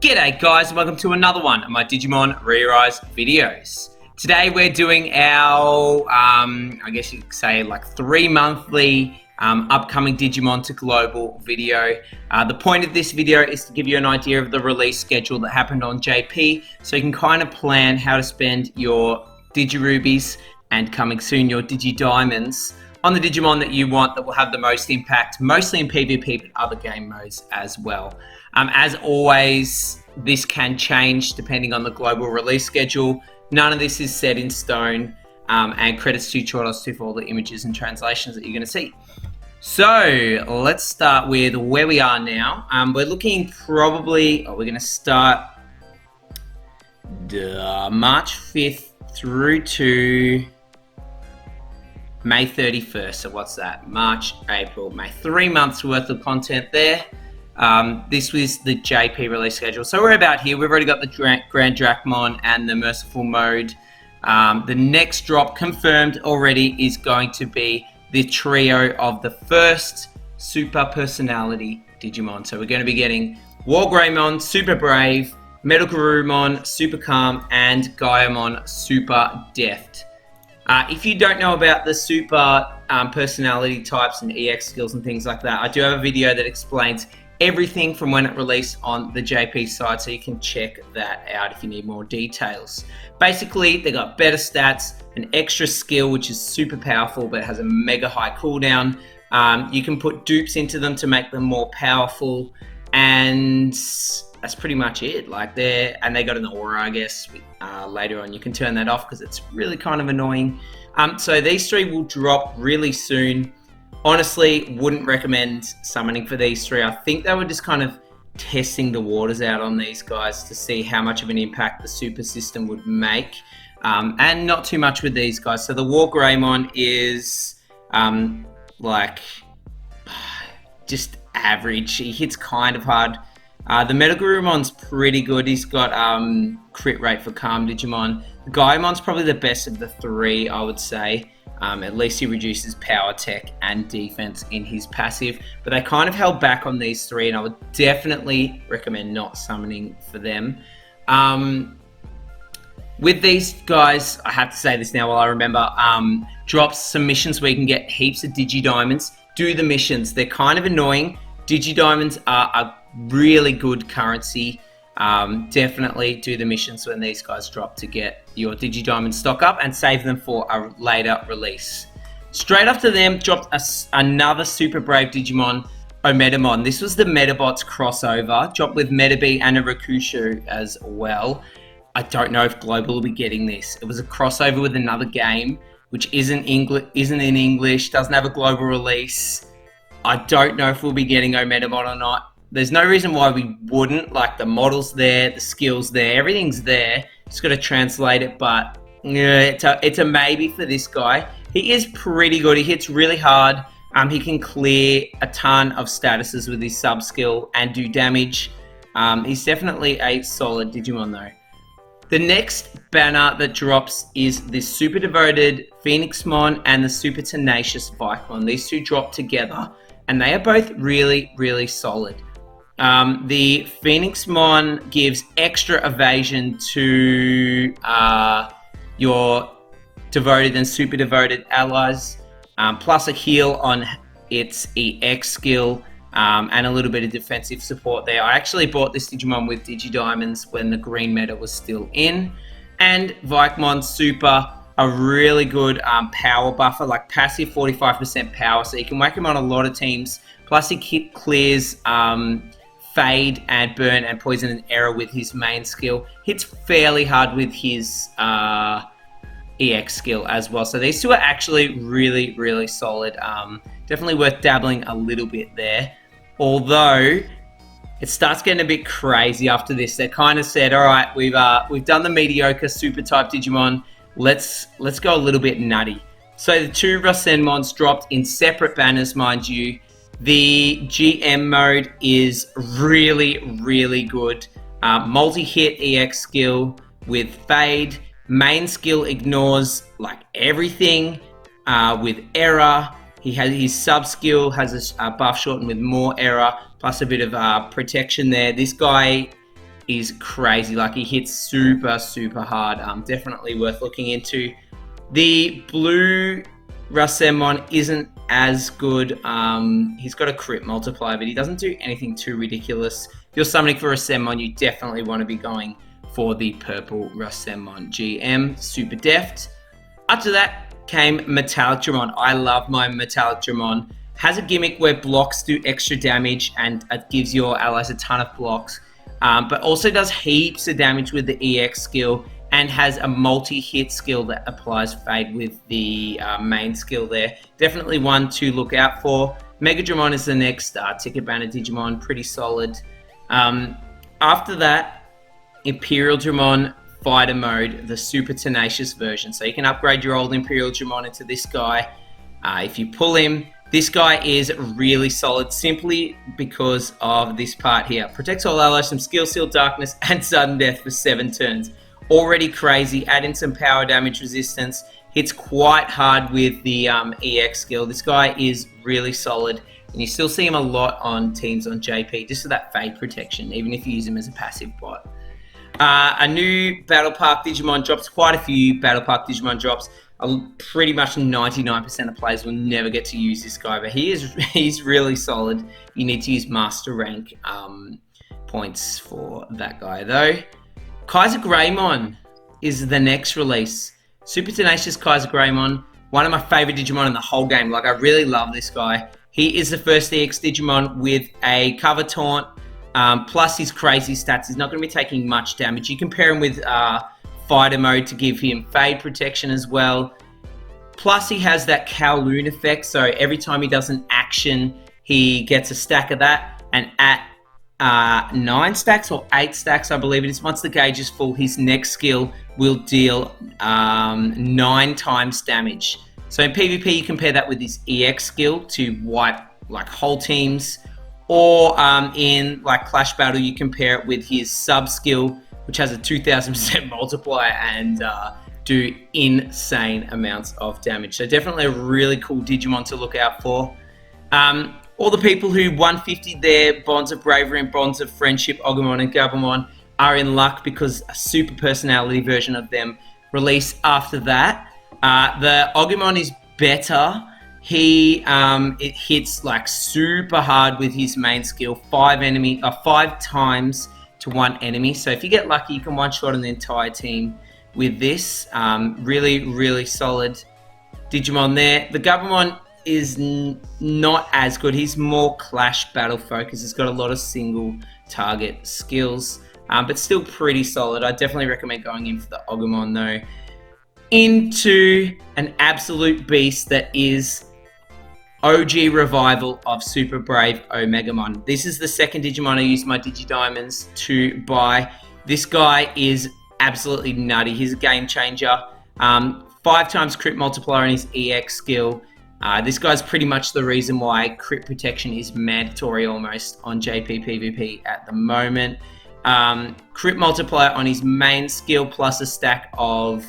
G'day guys, welcome to another one of my Digimon Re-Rise videos. Today we're doing our, I guess you could say like 3 monthly upcoming Digimon to Global video. The point of this video is to give you an idea of the release schedule that happened on JP, so you can kind of plan how to spend your Digirubies and coming soon your Digidiamonds on the Digimon that you want that will have the most impact, mostly in PvP, but other game modes as well. As always, this can change depending on the global release schedule. None of this is set in stone, and credits to Chordos for all the images and translations that you're going to see. So let's start with where we are now. We're looking probably, we're going to start March 5th through to May 31st. So what's that? March, April, May. 3 months worth of content there. This was the JP release schedule. So we're about here. We've already got the Grand Dracmon and the Merciful Mode. The next drop confirmed already is going to be the trio of the first Super Personality Digimon. So we're going to be getting Wargreymon, Super Brave, Metal Garurumon, Super Calm, and Gaiamon, Super Deft. If you don't know about the Super Personality types and EX skills and things like that, I do have a video that explains everything from when it released on the JP side, so you can check that out if you need more details. Basically, they got better stats, an extra skill which is super powerful but has a mega high cooldown. You can put dupes into them to make them more powerful, and that's pretty much it. And they got an aura, I guess, later on. You can turn that off because it's really kind of annoying. So these three will drop really soon. Honestly, wouldn't recommend summoning for these three. I think they were just kind of testing the waters out on these guys to see how much of an impact the super system would make. And not too much with these guys. So the Wargreymon is just average. He hits kind of hard. The Metal Garurumon's pretty good. He's got crit rate for Calm Digimon. The Gaiamon's probably the best of the three, I would say. At least he reduces power, tech, and defense in his passive. But they kind of held back on these three, and I would definitely recommend not summoning for them. With these guys, I have to say this now while I remember, drops some missions where you can get heaps of Digidiamonds. Do the missions. They're kind of annoying. Digidiamonds are a really good currency. Definitely do the missions when these guys drop to get your Digidiamond stock up and save them for a later release. Straight after them dropped another Super Brave Digimon, Omedamon. This was the Metabots crossover, dropped with Metabee and a Rakusho as well. I don't know if Global will be getting this. It was a crossover with another game, which isn't in English, doesn't have a global release. I don't know if we'll be getting Omedamon or not. There's no reason why we wouldn't. Like, the model's there, the skill's there, everything's there. Just got to translate it, but yeah, it's a maybe for this guy. He is pretty good. He hits really hard. He can clear a ton of statuses with his sub skill and do damage. He's definitely a solid Digimon though. The next banner that drops is this Super Devoted Phoenixmon and the Super Tenacious Vikemon. These two drop together, and they are both really, really solid. The Phoenixmon gives extra evasion to your devoted and super devoted allies, plus a heal on its EX skill, and a little bit of defensive support there. I actually bought this Digimon with Digidiamonds when the green meta was still in. And Vikemon Super, a really good power buffer, like passive 45% power, so you can whack him on a lot of teams. Plus he clears Fade and Burn and Poison and Error with his main skill. Hits fairly hard with his EX skill as well. So these two are actually really, really solid. Definitely worth dabbling a little bit there. Although it starts getting a bit crazy after this. They kind of said, all right, we've done the mediocre super type Digimon. Let's go a little bit nutty. So the two Rasenmons dropped in separate banners, mind you. The GM mode is really, really good. Multi-hit EX skill with Fade. Main skill ignores like everything with Error. He has his sub skill has a buff shortened with more Error, plus a bit of protection there. This guy is crazy. Like, he hits super, super hard. Definitely worth looking into. The blue Rasenmon isn't as good. He's got a crit multiplier, but he doesn't do anything too ridiculous. If you're summoning for Rasenmon, you definitely want to be going for the purple Rasenmon GM. Super deft. After that came Metallic Dramon. I love my Metallic Dramon. Has a gimmick where blocks do extra damage and it gives your allies a ton of blocks. But also does heaps of damage with the EX skill and has a multi-hit skill that applies Fade with the main skill there. Definitely one to look out for. Mega Dramon is the next ticket banner Digimon, pretty solid. After that, Imperial Dramon Fighter Mode, the super tenacious version. So you can upgrade your old Imperial Dramon into this guy. If you pull him, this guy is really solid simply because of this part here. Protects all allies from Skill Seal, Darkness, and Sudden Death for 7 turns. Already crazy. Add in some power damage resistance. Hits quite hard with the EX skill. This guy is really solid. And you still see him a lot on teams on JP, just for that Fade protection, even if you use him as a passive bot. A new Battle Park Digimon drops. Quite a few Battle Park Digimon drops. Pretty much 99% of players will never get to use this guy, but he's really solid. You need to use Master Rank points for that guy, though. Kaiser Greymon is the next release. Super Tenacious Kaiser Greymon, one of my favorite Digimon in the whole game. Like, I really love this guy. He is the first EX Digimon with a cover taunt, plus his crazy stats. He's not going to be taking much damage. You can pair him with Fighter Mode to give him Fade protection as well. Plus he has that Kowloon effect, so every time he does an action, he gets a stack of that, and at 9 stacks or 8 stacks, I believe it is, once the gauge is full, his next skill will deal 9 times damage. So in PvP, you compare that with his EX skill to wipe like whole teams, or in like Clash Battle, you compare it with his sub skill, which has a 2000% multiplier and do insane amounts of damage. So definitely a really cool Digimon to look out for. All the people who 150 their Bonds of Bravery and Bonds of Friendship, Agumon and Gabumon, are in luck because a super personality version of them release after that. The Agumon is better. It hits like super hard with his main skill, 5 times to 1 enemy. So if you get lucky, you can one-shot an entire team with this. Really, really solid Digimon there. The Gabumon is not as good. He's more Clash Battle focused. He's got a lot of single target skills, but still pretty solid. I definitely recommend going in for the Agumon though. Into an absolute beast that is OG revival of Super Brave Omegamon. This is the second Digimon I used my Digidiamonds to buy. This guy is absolutely nutty. He's a game changer. 5 times crit multiplier in his EX skill. This guy's pretty much the reason why crit protection is mandatory almost on JP PvP at the moment. Crit multiplier on his main skill plus a stack of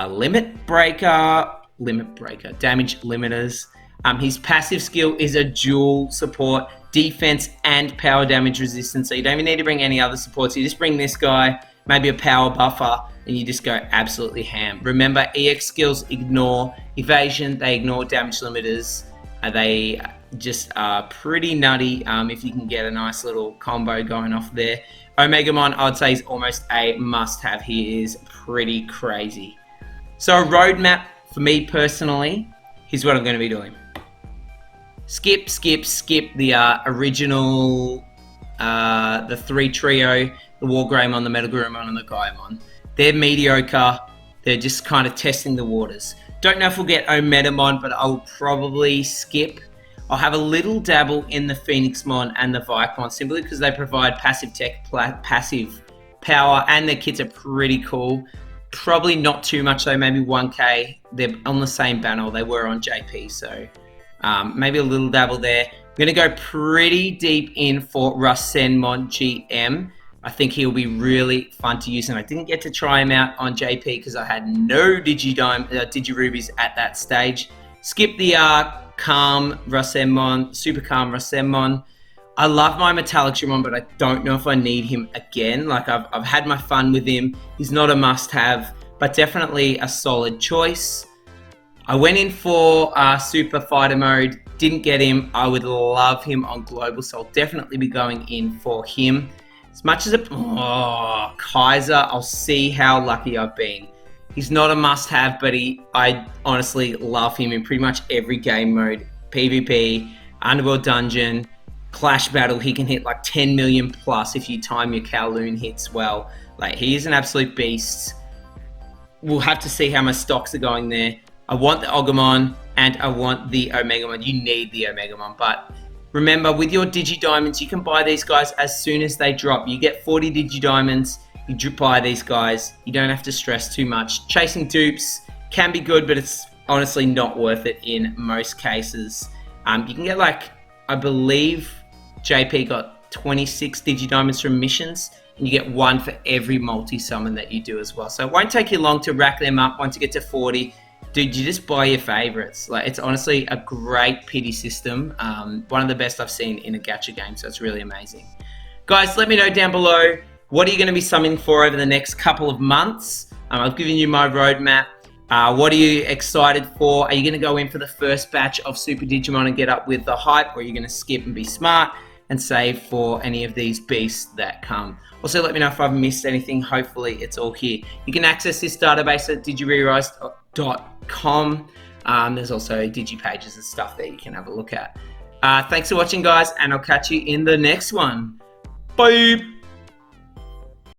limit breaker, damage limiters. His passive skill is a dual support, defense and power damage resistance. So you don't even need to bring any other supports. You just bring this guy, maybe a power buffer, and you just go absolutely ham. Remember, EX skills ignore evasion, they ignore damage limiters. They just are pretty nutty if you can get a nice little combo going off there. Omegamon, I would say, is almost a must-have. He is pretty crazy. So a roadmap for me personally, here's what I'm going to be doing. Skip the original, the 3 trio, the Wargreymon, the Metagurumon, and the Gaimon. They're mediocre. They're just kind of testing the waters. Don't know if we'll get Ometamon, but I'll probably skip. I'll have a little dabble in the Phoenixmon and the Vicemon simply because they provide passive tech, passive power, and their kits are pretty cool. Probably not too much though, maybe 1k. They're on the same banner, they were on JP, so maybe a little dabble there. I'm going to go pretty deep in for Rasenmon GM. I think he'll be really fun to use, and I didn't get to try him out on JP because I had no Digirubies at that stage. Skip the Calm Rasenmon, Super Calm Rasenmon. I love my Metallic Dramon, but I don't know if I need him again. Like, I've had my fun with him. He's not a must-have, but definitely a solid choice. I went in for Super Fighter mode, didn't get him. I would love him on Global, so I'll definitely be going in for him. As much as Kaiser, I'll see how lucky I've been. He's not a must-have, but I honestly love him in pretty much every game mode. PvP, Underworld Dungeon, Clash Battle, he can hit like 10 million plus if you time your Kowloon hits well. Like, he is an absolute beast. We'll have to see how my stocks are going there. I want the Agumon and I want the Omegamon. You need the Omegamon, but remember, with your Digidiamonds, you can buy these guys as soon as they drop. You get 40 Digidiamonds, you buy these guys. You don't have to stress too much. Chasing dupes can be good, but it's honestly not worth it in most cases. You can get, like, I believe JP got 26 Digidiamonds from missions, and you get one for every multi-summon that you do as well. So it won't take you long to rack them up. Once you get to 40, dude, you just buy your favorites. Like, it's honestly a great pity system. One of the best I've seen in a gacha game, so it's really amazing. Guys, let me know down below, what are you going to be summoning for over the next couple of months? I've given you my roadmap. What are you excited for? Are you going to go in for the first batch of Super Digimon and get up with the hype, or are you going to skip and be smart and save for any of these beasts that come? Also, let me know if I've missed anything. Hopefully, it's all here. You can access this database at digirerise.com. There's also DigiPages and stuff there you can have a look at. Thanks for watching, guys, and I'll catch you in the next one. Bye!